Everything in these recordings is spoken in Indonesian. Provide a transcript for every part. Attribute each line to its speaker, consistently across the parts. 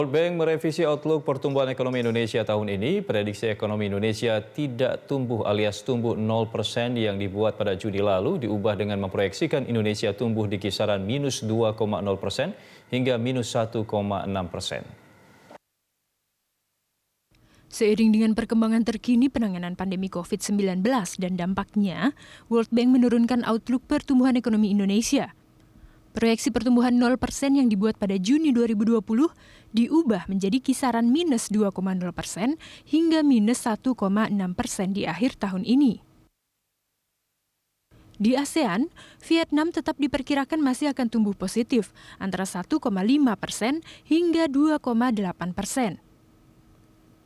Speaker 1: World Bank merevisi outlook pertumbuhan ekonomi Indonesia tahun ini. Prediksi ekonomi Indonesia tidak tumbuh alias tumbuh 0% yang dibuat pada Juni lalu diubah dengan memproyeksikan Indonesia tumbuh di kisaran minus 2,0% hingga minus 1,6%.
Speaker 2: Seiring dengan perkembangan terkini penanganan pandemi COVID-19 dan dampaknya, World Bank menurunkan outlook pertumbuhan ekonomi Indonesia. Proyeksi pertumbuhan 0% yang dibuat pada Juni 2020 diubah menjadi kisaran minus 2,0% hingga minus 1,6% di akhir tahun ini. Di ASEAN, Vietnam tetap diperkirakan masih akan tumbuh positif antara 1,5% hingga 2,8%.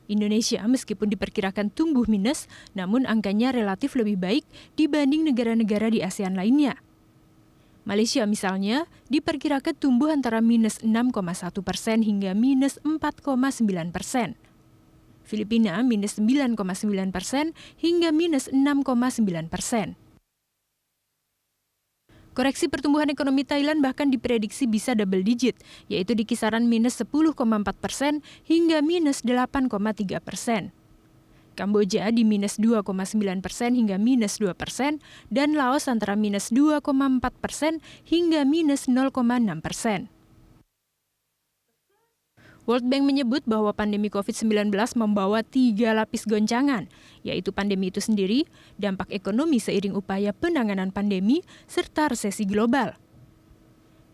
Speaker 2: Indonesia meskipun diperkirakan tumbuh minus, namun angkanya relatif lebih baik dibanding negara-negara di ASEAN lainnya. Malaysia misalnya diperkirakan tumbuh antara minus 6,1% hingga minus 4,9%. Filipina minus 9,9% hingga minus 6,9%. Koreksi pertumbuhan ekonomi Thailand bahkan diprediksi bisa double digit, yaitu di kisaran minus 10,4% hingga minus 8,3%. Kamboja di minus 2,9% hingga minus 2%, dan Laos antara minus 2,4% hingga minus 0,6%. World Bank menyebut bahwa pandemi COVID-19 membawa 3 lapis goncangan, yaitu pandemi itu sendiri, dampak ekonomi seiring upaya penanganan pandemi, serta resesi global.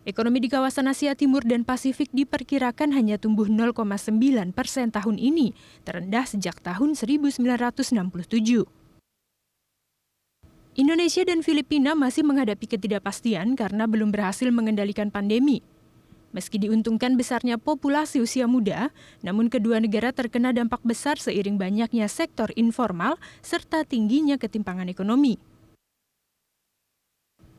Speaker 2: Ekonomi di kawasan Asia Timur dan Pasifik diperkirakan hanya tumbuh 0,9% tahun ini, terendah sejak tahun 1967. Indonesia dan Filipina masih menghadapi ketidakpastian karena belum berhasil mengendalikan pandemi. Meski diuntungkan besarnya populasi usia muda, namun kedua negara terkena dampak besar seiring banyaknya sektor informal serta tingginya ketimpangan ekonomi.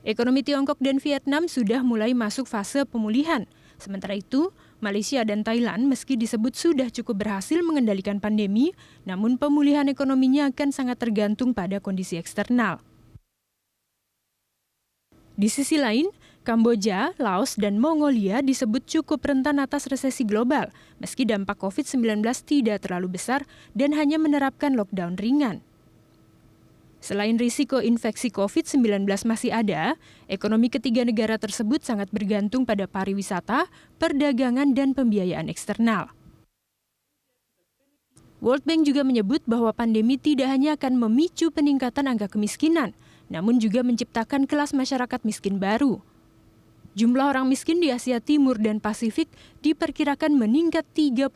Speaker 2: Ekonomi Tiongkok dan Vietnam sudah mulai masuk fase pemulihan. Sementara itu, Malaysia dan Thailand meski disebut sudah cukup berhasil mengendalikan pandemi, namun pemulihan ekonominya akan sangat tergantung pada kondisi eksternal. Di sisi lain, Kamboja, Laos, dan Mongolia disebut cukup rentan atas resesi global, meski dampak COVID-19 tidak terlalu besar dan hanya menerapkan lockdown ringan. Selain risiko infeksi COVID-19 masih ada, ekonomi ketiga negara tersebut sangat bergantung pada pariwisata, perdagangan, dan pembiayaan eksternal. World Bank juga menyebut bahwa pandemi tidak hanya akan memicu peningkatan angka kemiskinan, namun juga menciptakan kelas masyarakat miskin baru. Jumlah orang miskin di Asia Timur dan Pasifik diperkirakan meningkat 38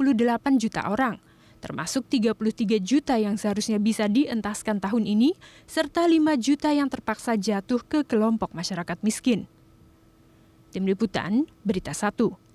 Speaker 2: juta orang, termasuk 33 juta yang seharusnya bisa dientaskan tahun ini, serta 5 juta yang terpaksa jatuh ke kelompok masyarakat miskin. Tim Liputan, Berita 1.